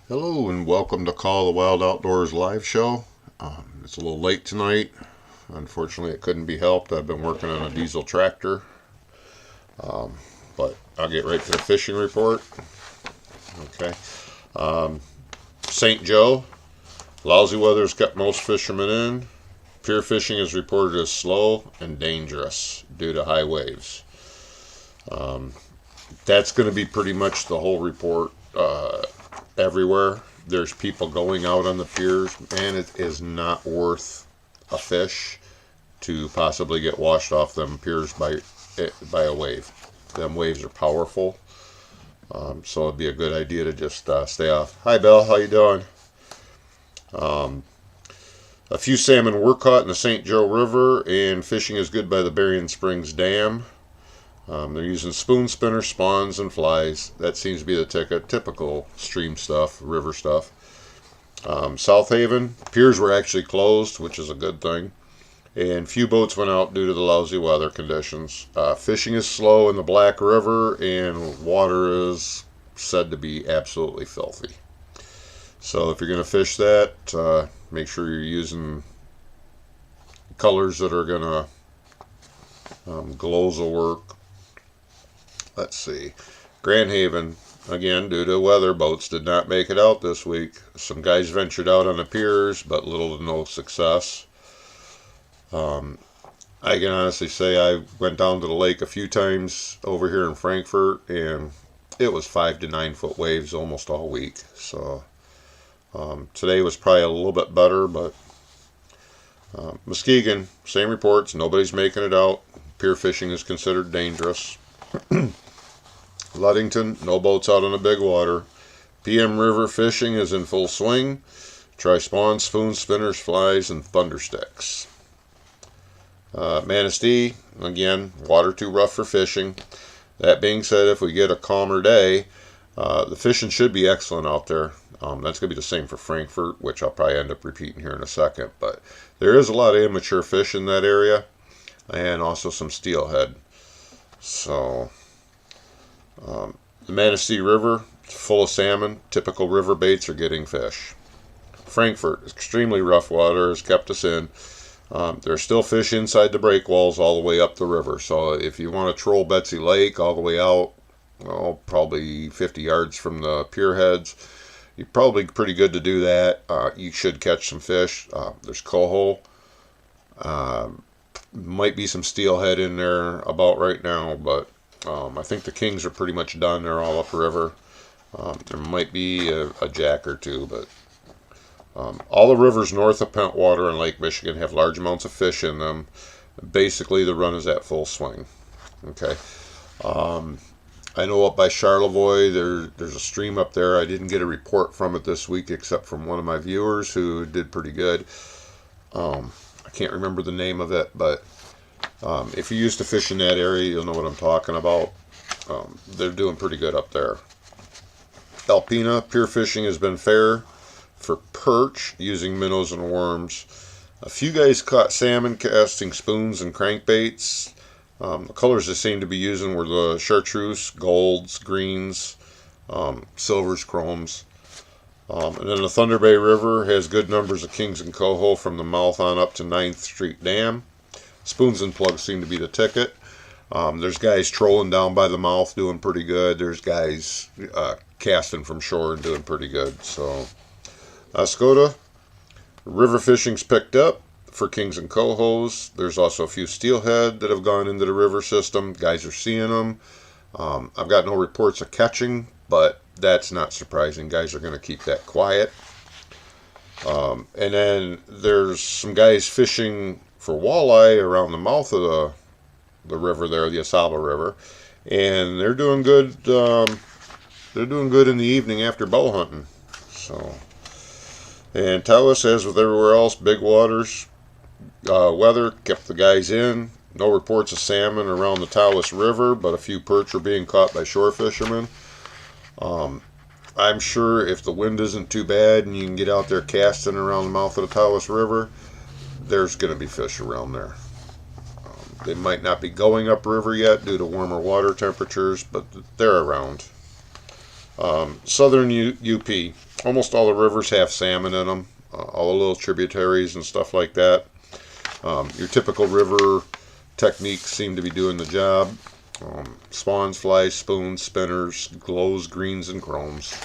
Hello and welcome to Call the Wild Outdoors live show. It's a little late tonight. Unfortunately, it couldn't be helped. I've been working on a diesel tractor, but I'll get right to the fishing report. Okay. St. Joe, lousy weather's kept most fishermen in. Pier fishing is reported as slow and dangerous due to high waves. That's going to be pretty much the whole report. Everywhere there's people going out on the piers, and it is not worth a fish to possibly get washed off them piers by a wave. Them waves are powerful, so it'd be a good idea to just stay off. Hi, Bill. How you doing? A few salmon were caught in the St. Joe River, and fishing is good by the Berrien Springs Dam. They're using spoon spinners, spawns, and flies. That seems to be the ticket. Typical stream stuff, river stuff. South Haven, piers were actually closed, which is a good thing. And few boats went out due to the lousy weather conditions. Fishing is slow in the Black River, and water is said to be absolutely filthy. So if you're going to fish that, make sure you're using colors that are going to glows will work. Let's see. Grand Haven, again, due to weather, boats did not make it out this week. Some guys ventured out on the piers, but little to no success. I can honestly say I went down to the lake a few times over here in Frankfort, and it was 5 to 9 foot waves almost all week. So today was probably a little bit better, but Muskegon, same reports. Nobody's making it out. Pier fishing is considered dangerous. Ludington, no boats out on the big water. PM River fishing is in full swing. Try spawns, spoon spinners, flies, and thunder sticks. Manistee, again, water too rough for fishing. That being said, if we get a calmer day, the fishing should be excellent out there. That's going to be the same for Frankfort, which I'll probably end up repeating here in a second. But there is a lot of immature fish in that area, and also some steelhead. So the Manistee River, full of salmon. Typical river baits are getting fish. Frankfort, extremely rough water, has kept us in. There's still fish inside the breakwalls all the way up the river. So if you want to troll Betsy Lake all the way out, well, probably 50 yards from the pier heads, you're probably pretty good to do that. You should catch some fish. There's coho. Might be some steelhead in there about right now, but I think the kings are pretty much done. They're all upriver. There might be a jack or two, but all the rivers north of Pentwater and Lake Michigan have large amounts of fish in them. Basically, the run is at full swing. Okay. I know up by Charlevoix, there's a stream up there. I didn't get a report from it this week except from one of my viewers who did pretty good. I can't remember the name of it, but if you used to fish in that area, you'll know what I'm talking about. They're doing pretty good up there. Alpena, pier fishing has been fair for perch using minnows and worms. A few guys caught salmon casting spoons and crankbaits. The colors they seemed to be using were the chartreuse, golds, greens, silvers, chromes. And then the Thunder Bay River has good numbers of kings and coho from the mouth on up to 9th Street Dam. Spoons and plugs seem to be the ticket. There's guys trolling down by the mouth doing pretty good. There's guys casting from shore and doing pretty good. So, Oscoda, river fishing's picked up for kings and cohos. There's also a few steelhead that have gone into the river system. Guys are seeing them. I've got no reports of catching, but that's not surprising. Guys are going to keep that quiet. And then there's some guys fishing for walleye around the mouth of the river there, the Asaba River, and they're doing good. They're doing good in the evening after bow hunting. So, and Taos, as with everywhere else, big waters, weather kept the guys in. No reports of salmon around the Taos River, but a few perch are being caught by shore fishermen. I'm sure if the wind isn't too bad and you can get out there casting around the mouth of the Taos River, there's going to be fish around there. They might not be going upriver yet due to warmer water temperatures, but they're around. Southern UP, almost all the rivers have salmon in them, all the little tributaries and stuff like that. Your typical river techniques seem to be doing the job. Spawns, flies, spoons, spinners, glows, greens, and chromes.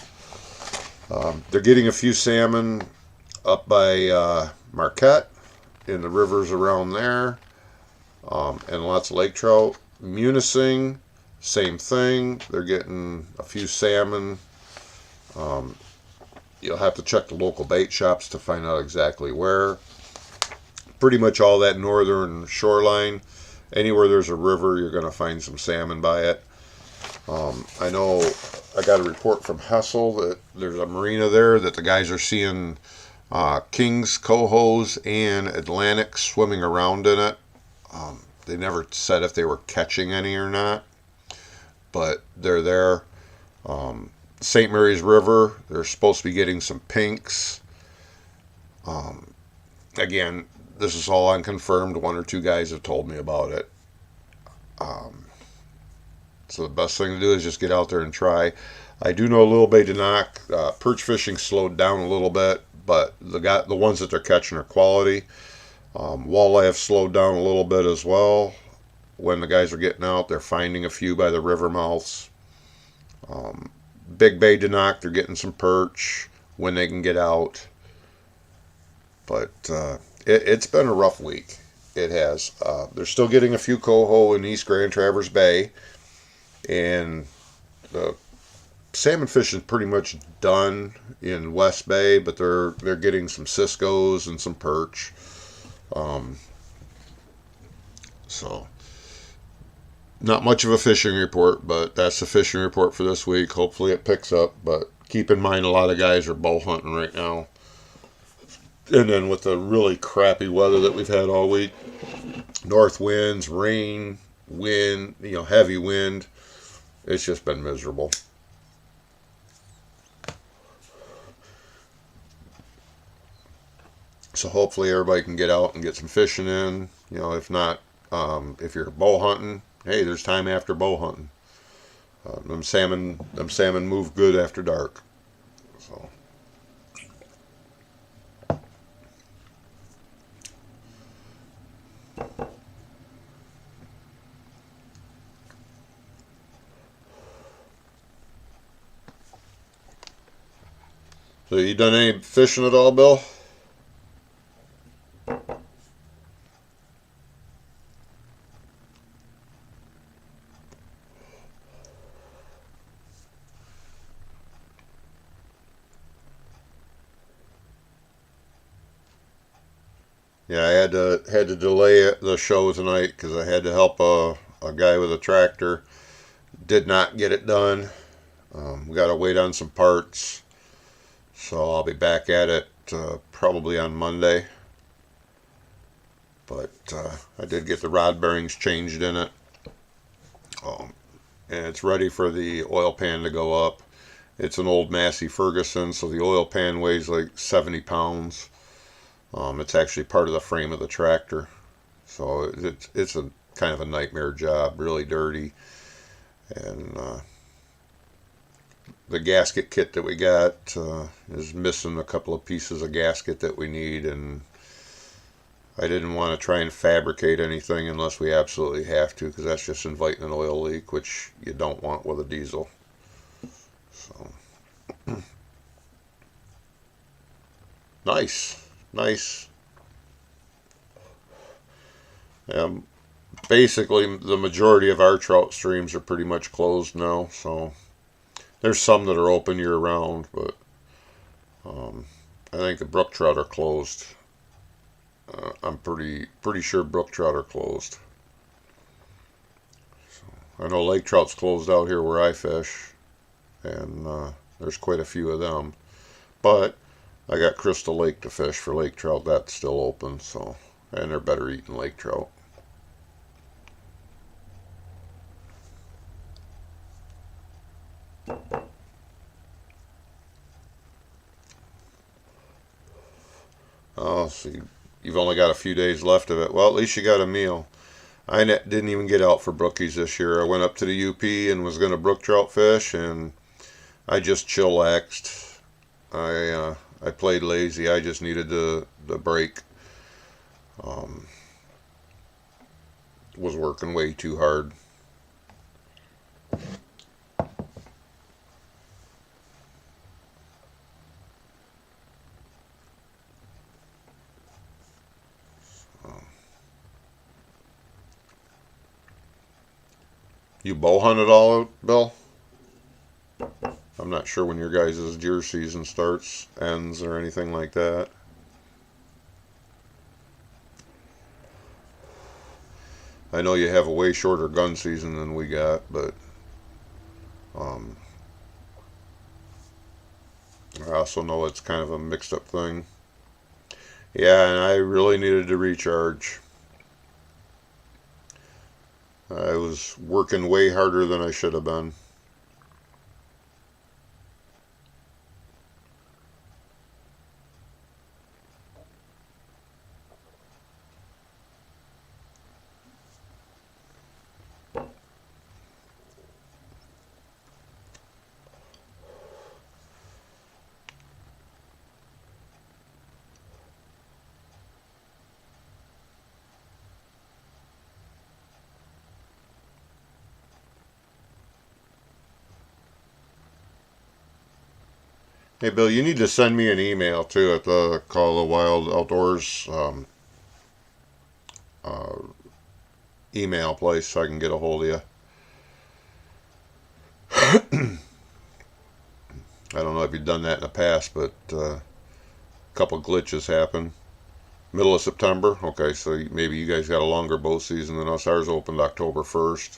They're getting a few salmon up by Marquette in the rivers around there, and lots of lake trout. Munising, same thing. They're getting a few salmon. You'll have to check the local bait shops to find out exactly where. Pretty much all that northern shoreline, anywhere there's a river, you're going to find some salmon by it. I know I got a report from Hessel that there's a marina there that the guys are seeing kings, cohos, and Atlantic swimming around in it. They never said if they were catching any or not, but they're there. St. Mary's River, they're supposed to be getting some pinks. Again, this is all unconfirmed. One or two guys have told me about it. So the best thing to do is just get out there and try. I do know Little Bay Denok, perch fishing slowed down a little bit, but the ones that they're catching are quality. Walleye have slowed down a little bit as well. When the guys are getting out, they're finding a few by the river mouths. Big Bay Denok, they're getting some perch when they can get out. But it's been a rough week. It has. They're still getting a few coho in East Grand Traverse Bay. And the salmon fishing is pretty much done in West Bay, but they're getting some Cisco's and some perch. So not much of a fishing report, but that's the fishing report for this week. Hopefully it picks up, but keep in mind a lot of guys are bow hunting right now. And then with the really crappy weather that we've had all week, north winds, rain, wind, heavy wind, it's just been miserable. So hopefully everybody can get out and get some fishing in. If not, if you're bow hunting, hey, there's time after bow hunting. Them salmon move good after dark. So you done any fishing at all, Bill? Yeah, I had to delay the show tonight because I had to help a guy with a tractor. Did not get it done. We got to wait on some parts. So I'll be back at it probably on Monday. But I did get the rod bearings changed in it. And it's ready for the oil pan to go up. It's an old Massey Ferguson, so the oil pan weighs like 70 pounds. It's actually part of the frame of the tractor. So it's a kind of a nightmare job, really dirty. And the gasket kit that we got is missing a couple of pieces of gasket that we need, and I didn't want to try and fabricate anything unless we absolutely have to, because that's just inviting an oil leak, which you don't want with a diesel. So nice. Basically, the majority of our trout streams are pretty much closed now, so there's some that are open year round, but I think the brook trout are closed. I'm pretty sure brook trout are closed. So, I know lake trout's closed out here where I fish, and there's quite a few of them. But I got Crystal Lake to fish for lake trout. That's still open, so, and they're better eating lake trout. Oh, so you've only got a few days left of it. Well, at least you got a meal. I didn't even get out for brookies this year. I went up to the UP and was going to brook trout fish, and I just chillaxed. I played lazy. I just needed the break. Um, was working way too hard. You bow hunt at all, Bill? I'm not sure when your guys' deer season starts, ends, or anything like that. I know you have a way shorter gun season than we got, but um, I also know it's kind of a mixed up thing. Yeah, and I really needed to recharge. I was working way harder than I should have been. Hey, Bill, you need to send me an email too at the Call of the Wild Outdoors uh, email place so I can get a hold of you. I don't know if you've done that in the past, but a couple glitches happened. Middle of September. Okay, so maybe you guys got a longer bow season than us. Ours opened October 1st.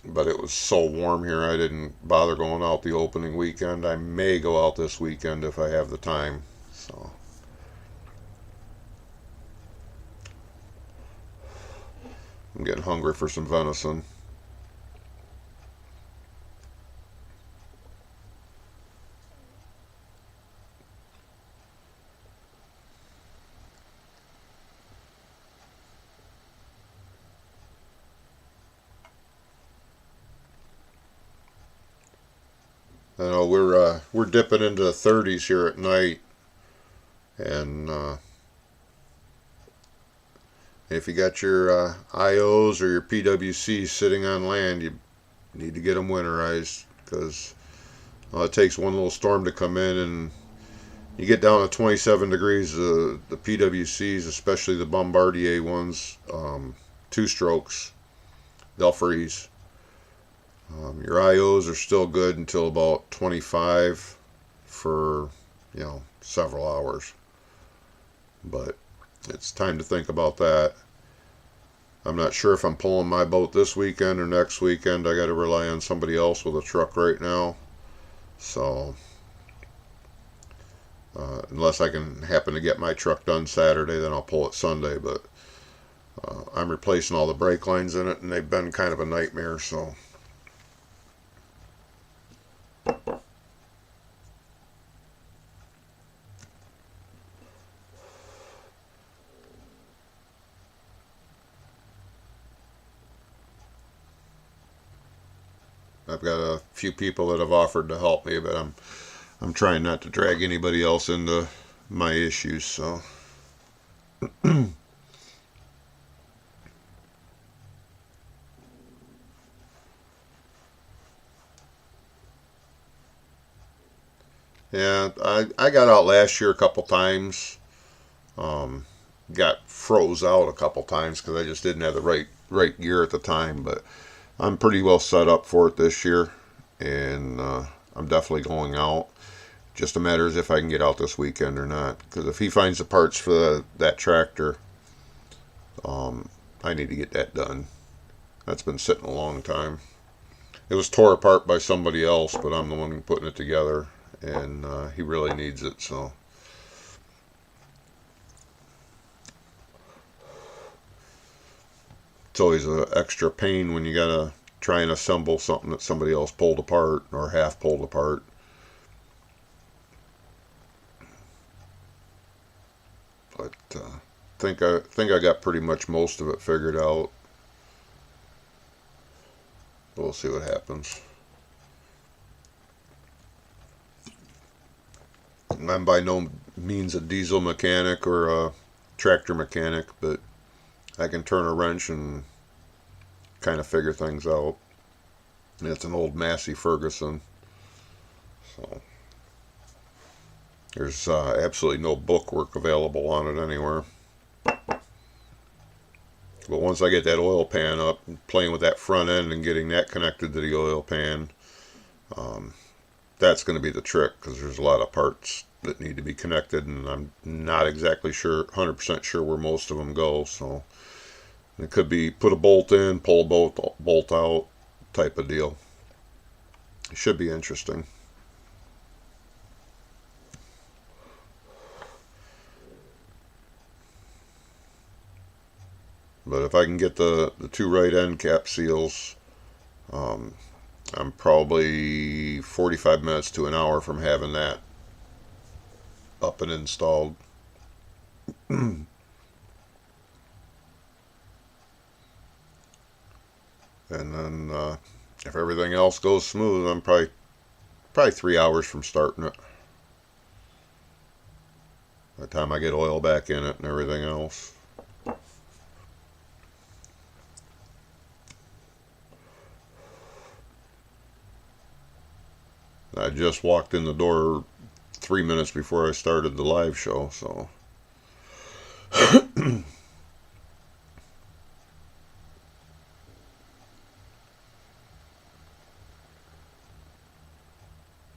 But it was so warm here, I didn't bother going out the opening weekend. I may go out this weekend if I have the time. So I'm getting hungry for some venison. I know we're dipping into the 30s here at night, and if you got your IOs or your PWCs sitting on land, you need to get them winterized because it takes one little storm to come in and you get down to 27 degrees. The PWCs, especially the Bombardier ones, two strokes, they'll freeze. Your IOs are still good until about 25 for, several hours. But it's time to think about that. I'm not sure if I'm pulling my boat this weekend or next weekend. I got to rely on somebody else with a truck right now. So, unless I can happen to get my truck done Saturday, then I'll pull it Sunday. But I'm replacing all the brake lines in it, and they've been kind of a nightmare. So, I've got a few people that have offered to help me, but I'm trying not to drag anybody else into my issues. So, yeah, I got out last year a couple times. Um, got froze out a couple times because I just didn't have the right gear at the time. But I'm pretty well set up for it this year, and I'm definitely going out. Just a matter of if I can get out this weekend or not. Because if he finds the parts for that tractor, um, I need to get that done. That's been sitting a long time. It was tore apart by somebody else, but I'm the one putting it together, and he really needs it. So it's always an extra pain when you gotta try and assemble something that somebody else pulled apart or half pulled apart. But think I got pretty much most of it figured out. We'll see what happens. I'm by no means a diesel mechanic or a tractor mechanic, but I can turn a wrench and kind of figure things out. And it's an old Massey Ferguson, so there's absolutely no bookwork available on it anywhere. But once I get that oil pan up, playing with that front end and getting that connected to the oil pan, that's going to be the trick, because there's a lot of parts that need to be connected, and I'm not exactly sure, 100% sure where most of them go. So it could be put a bolt in, pull a bolt out type of deal. It should be interesting. But if I can get the two right end cap seals, I'm probably 45 minutes to an hour from having that up and installed. And then if everything else goes smooth, I'm probably 3 hours from starting it. By the time I get oil back in it and everything else. I just walked in the door 3 minutes before I started the live show, so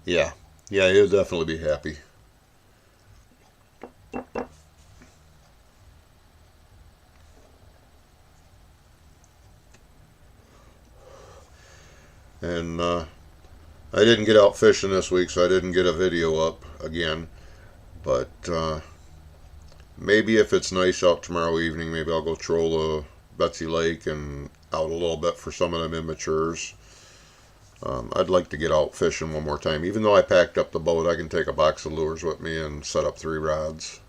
yeah, he'll definitely be happy. And I didn't get out fishing this week, so I didn't get a video up again. But maybe if it's nice out tomorrow evening, maybe I'll go troll a Betsy Lake and out a little bit for some of them immatures. I'd like to get out fishing one more time. Even though I packed up the boat, I can take a box of lures with me and set up 3 rods.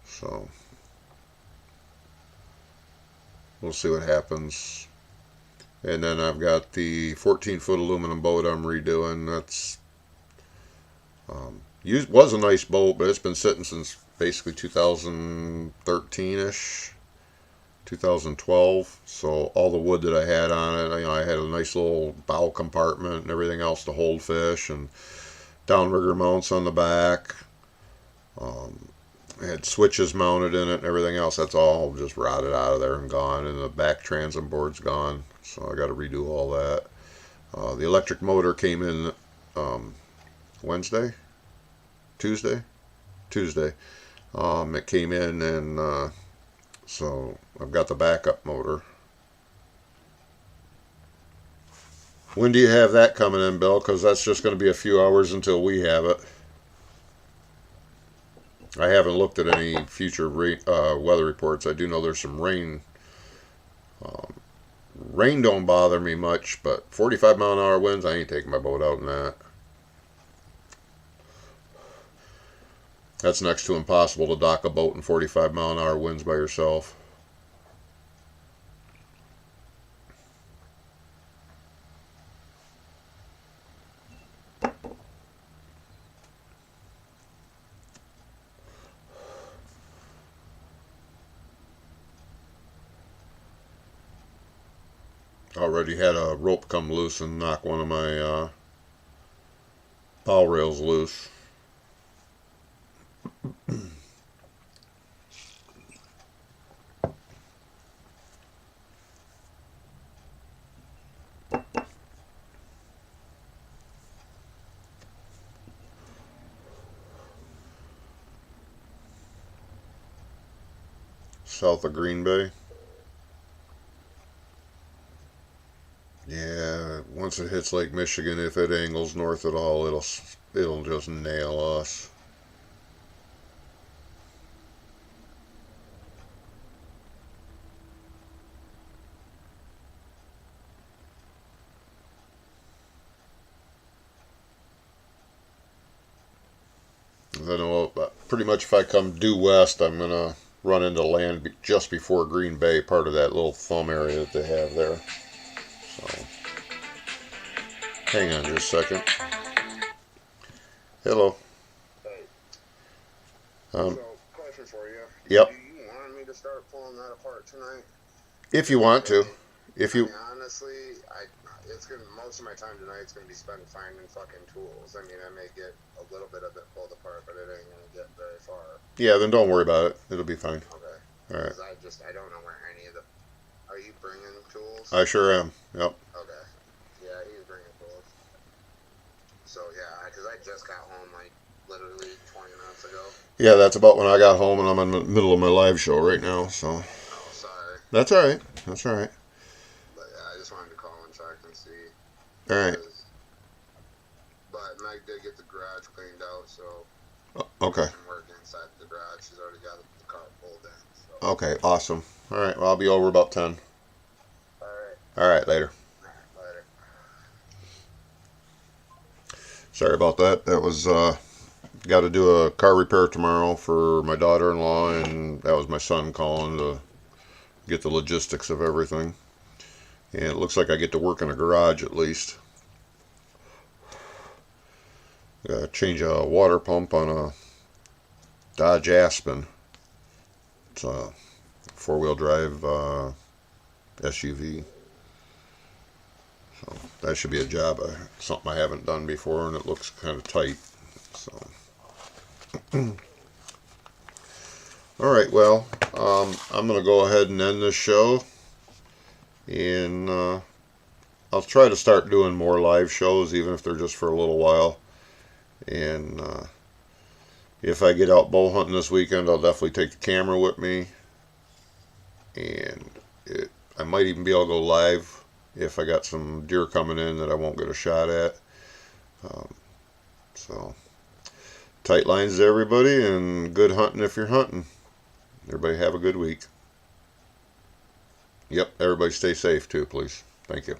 So we'll see what happens. And then I've got the 14-foot aluminum boat I'm redoing. That's was a nice boat, but it's been sitting since basically 2013-ish, 2012. So all the wood that I had on it, I had a nice little bow compartment and everything else to hold fish, and downrigger mounts on the back. I had switches mounted in it and everything else. That's all just rotted out of there and gone, and the back transom board's gone. So I got to redo all that. The electric motor came in Tuesday. It came in, and so I've got the backup motor. When do you have that coming in, Bill? Because that's just going to be a few hours until we have it. I haven't looked at any future weather reports. I do know there's some rain. Rain don't bother me much, but 45-mile-an-hour winds, I ain't taking my boat out in that. That's next to impossible to dock a boat in 45-mile-an-hour winds by yourself. Already had a rope come loose and knock one of my bow rails loose. South of Green Bay. Yeah, once it hits Lake Michigan, if it angles north at all, it'll just nail us. I know pretty much if I come due west, I'm gonna run into land just before Green Bay, part of that little thumb area that they have there. So Hang on just a second. Hello. Hey, Um, so question for you. yep. Do you want me to start pulling that apart tonight? If you want to. If I you. mean, honestly, it's gonna most of my time tonight's gonna be spent finding fucking tools. I mean, I may get a little bit of it pulled apart, but it ain't gonna get very far. Yeah, then don't worry about it. It'll be fine. Okay. All right. Because I don't know where any of the. Are you bringing tools? I sure am. Yep. Okay. Yeah, he's bringing tools. So yeah, because I just got home like literally 20 minutes ago. Yeah, that's about when I got home, and I'm in the middle of my live show right now. So Oh, sorry. that's all right. That's all right. But yeah, I just wanted to call and check and see. All right. But Meg did get the garage cleaned out, so Okay. we can work inside the garage. She's already got the car pulled in. So. Okay. Awesome. All right. Well, I'll be over about 10. All right. All right. Later. Later. Sorry about that. That was got to do a car repair tomorrow for my daughter-in-law, and that was my son calling to get the logistics of everything. And it looks like I get to work in a garage at least. Change a water pump on a Dodge Aspen. It's a four-wheel drive SUV. So that should be a job, something I haven't done before, and it looks kind of tight. So, all right. Well, I'm gonna go ahead and end this show, and I'll try to start doing more live shows, even if they're just for a little while. And if I get out bow hunting this weekend, I'll definitely take the camera with me, and I might even be able to go live if I got some deer coming in that I won't get a shot at. So, tight lines to everybody, and good hunting if you're hunting. Everybody have a good week. Yep, everybody stay safe too, please. Thank you.